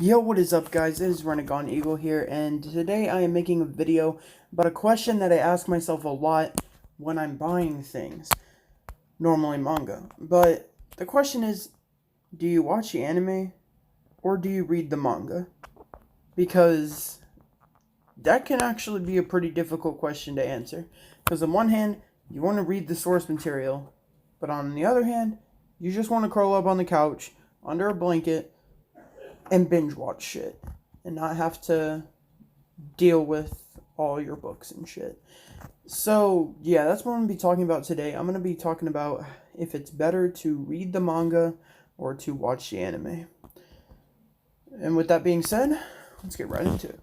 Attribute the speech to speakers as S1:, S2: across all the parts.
S1: Yo, what is up, guys? It is RenniganEagle here, and today I am making a video about a question that I ask myself a lot when I'm buying things, normally manga. But the question is, do you watch the anime or do you read the manga? Because that can actually be a pretty difficult question to answer. Because on one hand, you want to read the source material, but on the other hand, you just want to curl up on the couch under a blanket and binge watch shit and not have to deal with all your books and shit. So, yeah, that's what I'm going to be talking about today. I'm going to be talking about if it's better to read the manga or to watch the anime. And with that being said, let's get right into it.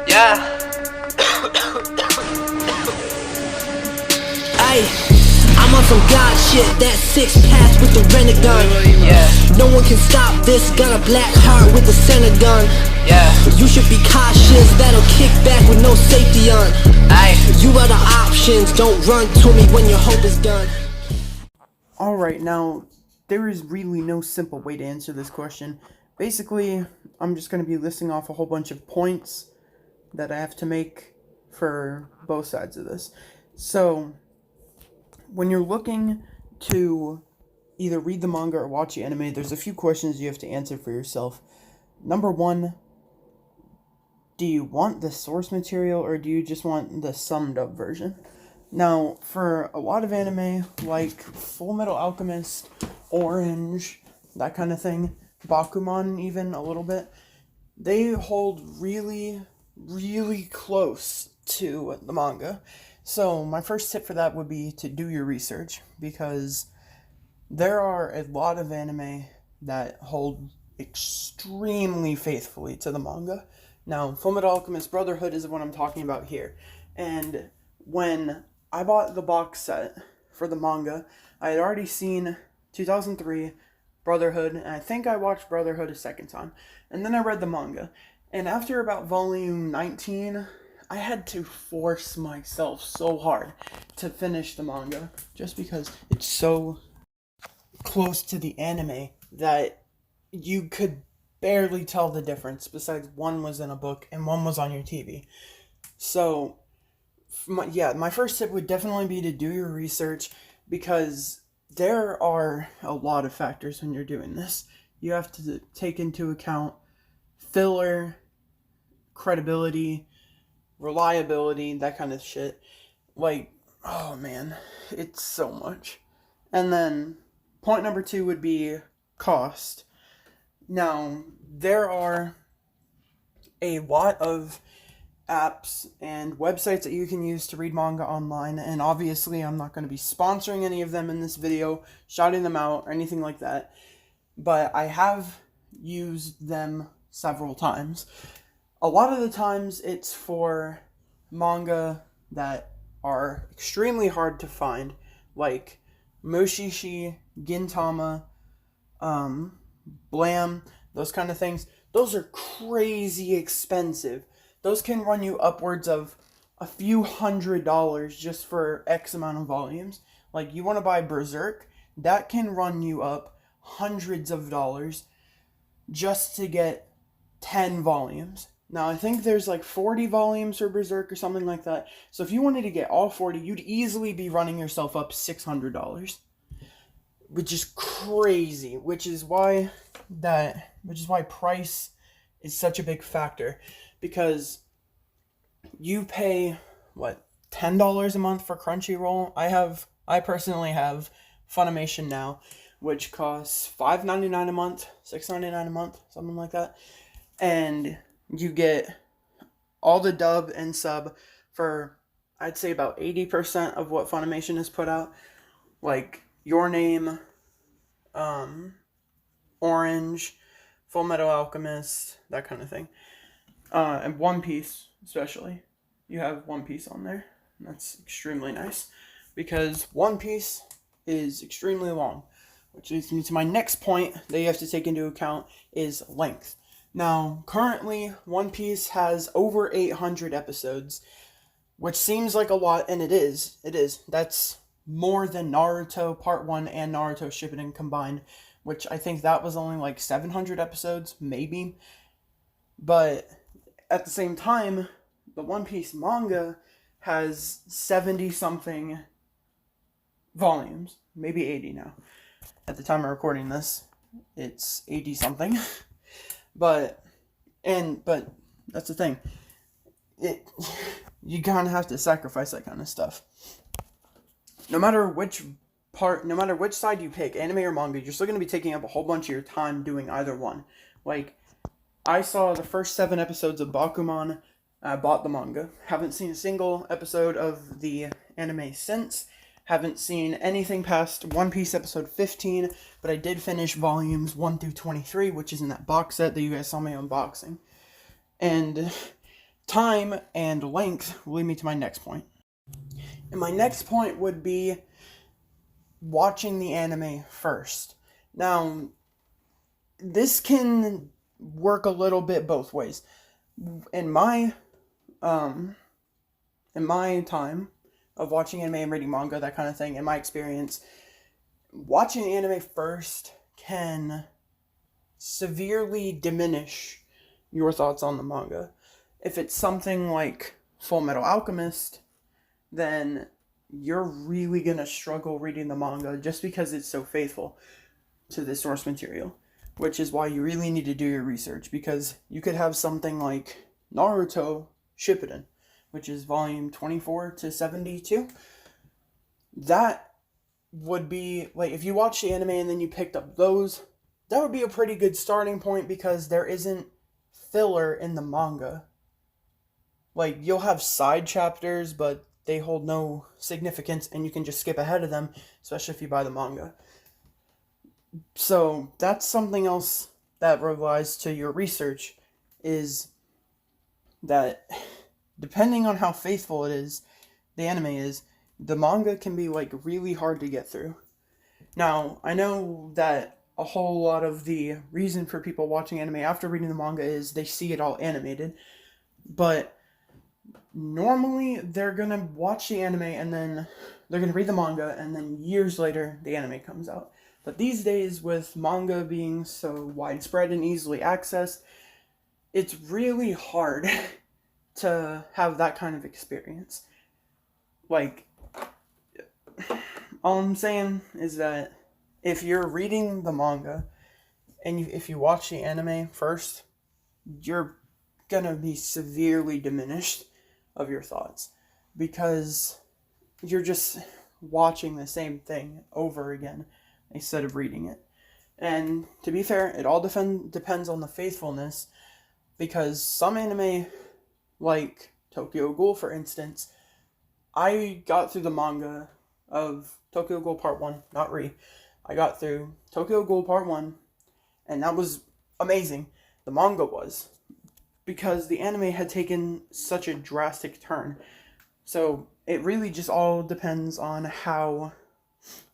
S2: Yeah. Ay, I'm on some god shit, that six pack with the Rennigan. Yeah. No one can stop this, got a black heart with the center gun. Yeah. You should be cautious, that'll kick back with no safety on. Ay. You are the options, don't run to me when your hope is done.
S1: Alright, now, there is really no simple way to answer this question. Basically, I'm just going to be listing off a whole bunch of points that I have to make for both sides of this. So, when you're looking to either read the manga or watch the anime, there's a few questions you have to answer for yourself. Number one, do you want the source material or do you just want the summed up version? Now, for a lot of anime, like Full Metal Alchemist, Orange, that kind of thing, Bakuman even a little bit, they hold really, really close to the manga. So my first tip for that would be to do your research, because there are a lot of anime that hold extremely faithfully to the manga. Now, Fullmetal Alchemist Brotherhood is what I'm talking about here. And when I bought the box set for the manga, I had already seen 2003 Brotherhood, and I think I watched Brotherhood a second time. And then I read the manga. And after about volume 19, I had to force myself so hard to finish the manga, just because it's so close to the anime that you could barely tell the difference, besides one was in a book and one was on your TV. So, my first tip would definitely be to do your research, because there are a lot of factors when you're doing this. You have to take into account filler, credibility, reliability, that kind of shit. Like, oh man, it's so much. And then point number two would be cost. Now, there are a lot of apps and websites that you can use to read manga online, and obviously I'm not going to be sponsoring any of them in this video, shouting them out or anything like that, but I have used them several times. A lot of the times it's for manga that are extremely hard to find, like Mushishi, Gintama, Blam, those kind of things. Those are crazy expensive. Those can run you upwards of a few $100s just for X amount of volumes. Like, you want to buy Berserk, that can run you up hundreds of dollars just to get 10 volumes. Now, I think there's like 40 volumes for Berserk or something like that. So if you wanted to get all 40, you'd easily be running yourself up $600, which is crazy, which is why price is such a big factor, because you pay what, $10 a month for Crunchyroll. I personally have Funimation now, which costs $5.99 a month, $6.99 a month, something like that, and you get all the dub and sub for, I'd say, about 80% of what Funimation has put out, like Your Name, Orange, Full Metal Alchemist, that kind of thing. And One Piece, especially. You have One Piece on there. And that's extremely nice, because One Piece is extremely long, which leads me to my next point that you have to take into account is length. Now, currently, One Piece has over 800 episodes, which seems like a lot, and it is. It is. That's more than Naruto Part 1 and Naruto Shippuden combined, which I think that was only like 700 episodes, maybe. But at the same time, the One Piece manga has 70 something volumes, maybe 80 now. At the time of recording this, it's 80 something. But that's the thing. You kind of have to sacrifice that kind of stuff. No matter which side you pick, anime or manga, you're still going to be taking up a whole bunch of your time doing either one. Like, I saw the first 7 episodes of Bakuman. I bought the manga. Haven't seen a single episode of the anime since. Haven't seen anything past One Piece episode 15, but I did finish volumes 1 through 23, which is in that box set that you guys saw me unboxing. And time and length will lead me to my next point. And my next point would be watching the anime first. Now, this can work a little bit both ways. In my time of watching anime and reading manga, that kind of thing, in my experience, watching the anime first can severely diminish your thoughts on the manga. If it's something like Full Metal Alchemist, then you're really gonna struggle reading the manga just because it's so faithful to the source material, which is why you really need to do your research, because you could have something like Naruto Shippuden, which is volume 24 to 72. That would be, like, if you watch the anime and then you picked up those, that would be a pretty good starting point, because there isn't filler in the manga. Like, you'll have side chapters, but they hold no significance, and you can just skip ahead of them, especially if you buy the manga. So, that's something else that relies to your research, is that depending on how faithful it is, the anime is, the manga can be, like, really hard to get through. Now, I know that a whole lot of the reason for people watching anime after reading the manga is they see it all animated, but normally they're gonna watch the anime and then they're gonna read the manga, and then years later the anime comes out. But these days, with manga being so widespread and easily accessed, it's really hard to have that kind of experience. Like, all I'm saying is that if you're reading the manga and if you watch the anime first, you're gonna be severely diminished of your thoughts, because you're just watching the same thing over again instead of reading it. And to be fair, it all depends on the faithfulness, because some anime, like Tokyo Ghoul for instance, I got through the manga of Tokyo Ghoul Part 1, not Re. I got through Tokyo Ghoul Part 1, and that was amazing. The manga was, because the anime had taken such a drastic turn. So it really just all depends on how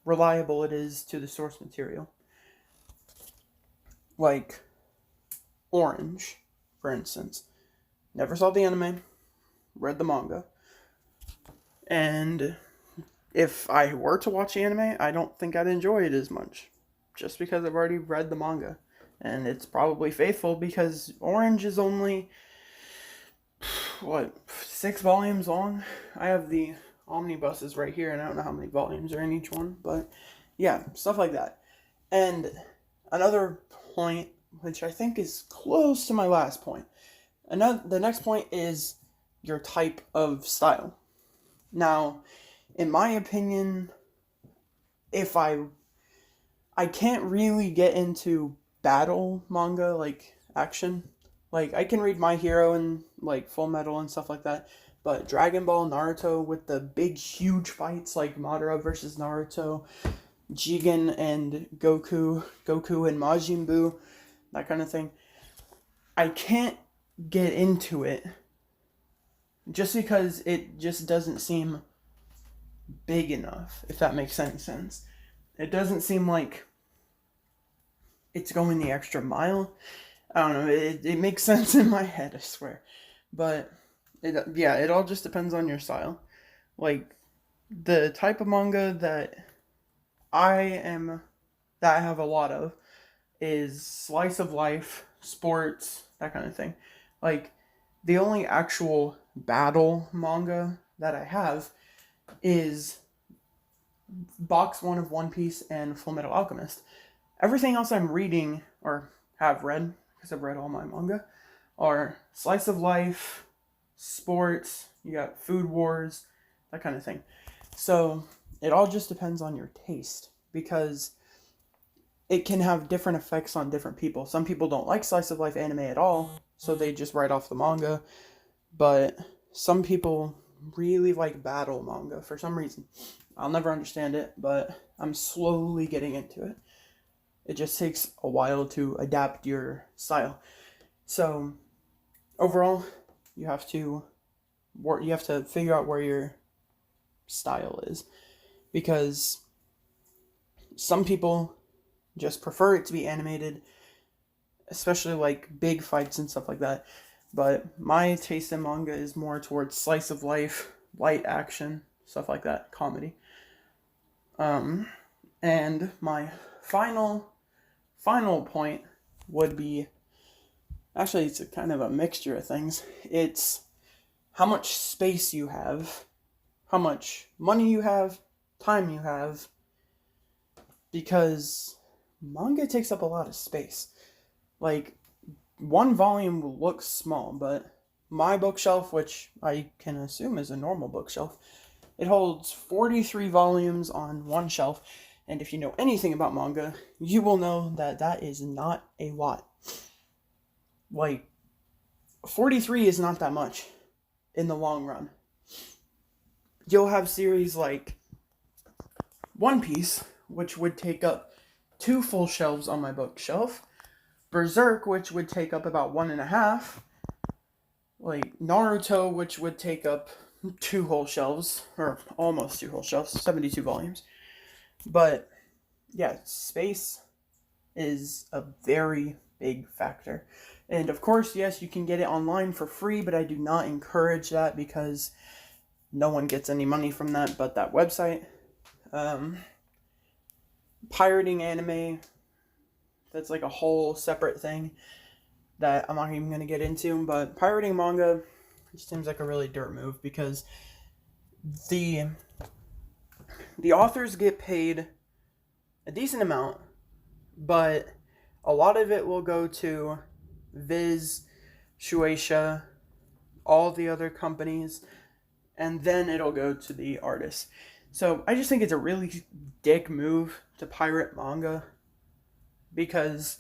S1: reliable it is to the source material. Like Orange, for instance. Never saw the anime, read the manga. And if I were to watch the anime, I don't think I'd enjoy it as much, just because I've already read the manga. And it's probably faithful, because Orange is only, 6 volumes long? I have the omnibuses right here, and I don't know how many volumes are in each one, but yeah, stuff like that. And another point, which I think is close to my last point, the next point is your type of style. Now, in my opinion, if I can't really get into battle manga, like action. Like, I can read My Hero and like Full Metal and stuff like that, but Dragon Ball, Naruto with the big huge fights like Madara versus Naruto, Jigen and Goku and Majin Buu, that kind of thing, I can't get into it just because it just doesn't seem big enough, if that makes any sense. It doesn't seem like it's going the extra mile. I don't know, it makes sense in my head, I swear. But, it all just depends on your style. Like, the type of manga that I am that I have a lot of is slice of life, sports, that kind of thing. Like, the only actual battle manga that I have is Box 1 of One Piece and Full Metal Alchemist. Everything else I'm reading, or have read, because I've read all my manga, are slice of life, sports, you got food wars, that kind of thing. So it all just depends on your taste, because it can have different effects on different people. Some people don't like slice of life anime at all, so they just write off the manga. But some people really like battle manga for some reason. I'll never understand it, but I'm slowly getting into it. It just takes a while to adapt your style. So overall, you have to figure out where your style is, because some people just prefer it to be animated, especially like big fights and stuff like that. But my taste in manga is more towards slice of life, light action, stuff like that, comedy. And my final point would be, actually it's a kind of a mixture of things. It's how much space you have, how much money you have, time you have, because manga takes up a lot of space. Like, one volume will look small, but my bookshelf, which I can assume is a normal bookshelf, it holds 43 volumes on one shelf. And if you know anything about manga, you will know that that is not a lot. Like, 43 is not that much in the long run. You'll have series like One Piece, which would take up 2 full shelves on my bookshelf. Berserk, which would take up about 1.5. Like Naruto, which would take up 2 whole shelves, or almost 2 whole shelves, 72 volumes. But yeah, space is a very big factor. And of course, yes, you can get it online for free, but I do not encourage that, because no one gets any money from that but that website. Pirating anime, that's like a whole separate thing that I'm not even going to get into. But pirating manga just seems like a really dirt move, because the authors get paid a decent amount, but a lot of it will go to Viz, Shueisha, all the other companies, and then it'll go to the artists. So I just think it's a really dick move to pirate manga, because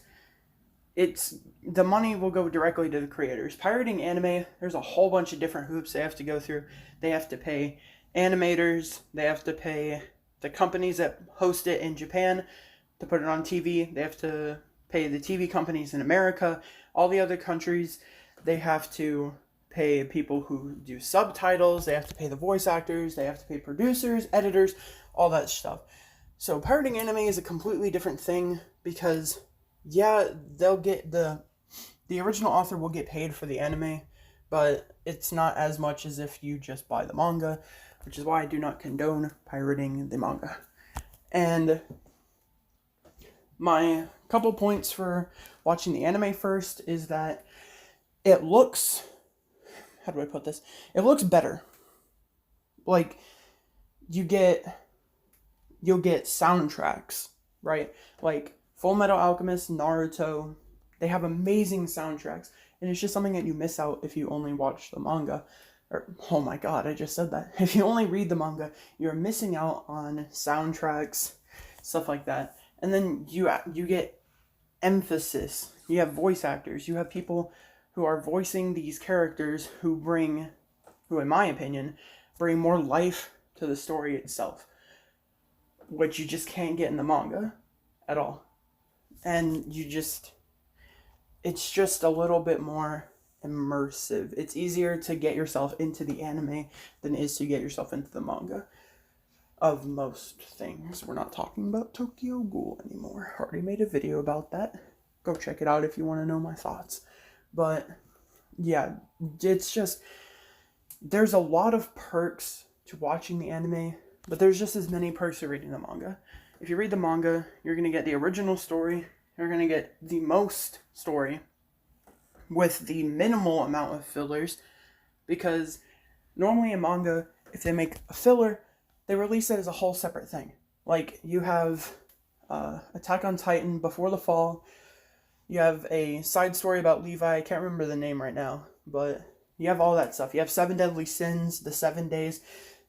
S1: the money will go directly to the creators. Pirating anime, there's a whole bunch of different hoops they have to go through. They have to pay animators, they have to pay the companies that host it in Japan to put it on TV, they have to pay the TV companies in America, all the other countries, they have to pay people who do subtitles, they have to pay the voice actors, they have to pay producers, editors, all that stuff. So pirating anime is a completely different thing, because yeah, they'll get the original author will get paid for the anime, but it's not as much as if you just buy the manga, which is why I do not condone pirating the manga. And my couple points for watching the anime first is that it looks, how do I put this? It looks better. Like, you'll get soundtracks, right? Like Full Metal Alchemist, Naruto, they have amazing soundtracks, and it's just something that you miss out if you only watch the manga. Or, oh my god, I just said that. If you only read the manga, you're missing out on soundtracks, stuff like that. And then you get emphasis. You have voice actors. You have people who are voicing these characters who in my opinion, bring more life to the story itself, which you just can't get in the manga at all. And it's just a little bit more immersive. It's easier to get yourself into the anime than it is to get yourself into the manga. Of most things. We're not talking about Tokyo Ghoul anymore. I already made a video about that. Go check it out if you want to know my thoughts. But yeah, it's just, there's a lot of perks to watching the anime, but there's just as many perks to reading the manga. if you read the manga, you're going to get the original story. You're going to get the most story with the minimal amount of fillers, because normally in manga, if they make a filler, they release it as a whole separate thing. Like, you have Attack on Titan Before the Fall. You have a side story about Levi. I can't remember the name right now, but you have all that stuff. You have 7 Deadly Sins, the 7 days.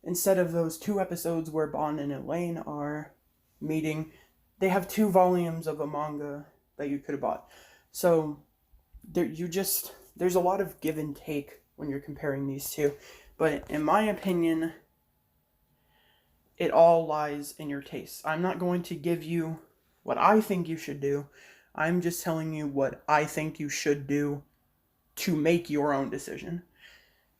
S1: Instead of those 2 episodes where Bond and Elaine are meeting, they have 2 volumes of a manga that you could have bought. So there's a lot of give and take when you're comparing these two. But in my opinion, it all lies in your taste. I'm not going to give you what I think you should do. I'm just telling you what I think you should do to make your own decision.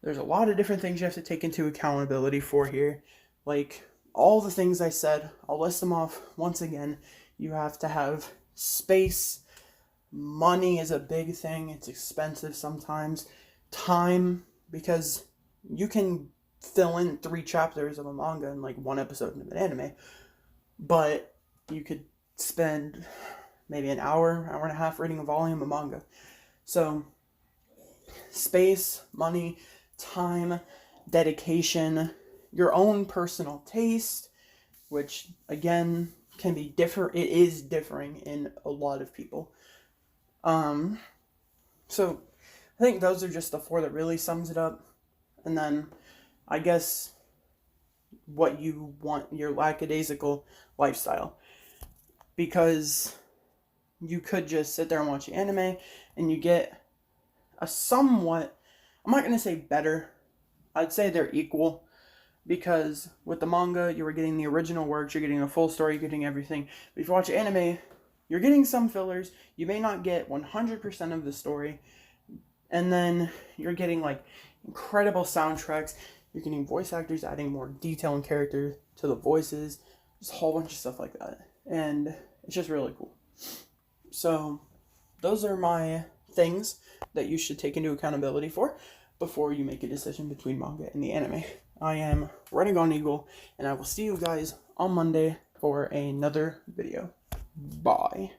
S1: There's a lot of different things you have to take into accountability for here. Like, all the things I said, I'll list them off once again. You have to have space. Money is a big thing. It's expensive sometimes. Time, because you can fill in 3 chapters of a manga in like 1 episode of an anime. But you could spend maybe an hour and a half reading a volume of manga. So, space, money, time, dedication, your own personal taste, which again can be different. It is differing in a lot of people. So I think those are just the 4 that really sums it up. And then I guess what you want, your lackadaisical lifestyle, because you could just sit there and watch the anime and you get a somewhat, I'm not going to say better, I'd say they're equal, because with the manga, you were getting the original works, you're getting a full story, you're getting everything. But if you watch anime, you're getting some fillers, you may not get 100% of the story, and then you're getting like incredible soundtracks, you're getting voice actors adding more detail and character to the voices, just a whole bunch of stuff like that, and it's just really cool. So those are my things that you should take into accountability for before you make a decision between manga and the anime. I am RenniganEagle, and I will see you guys on Monday for another video. Bye.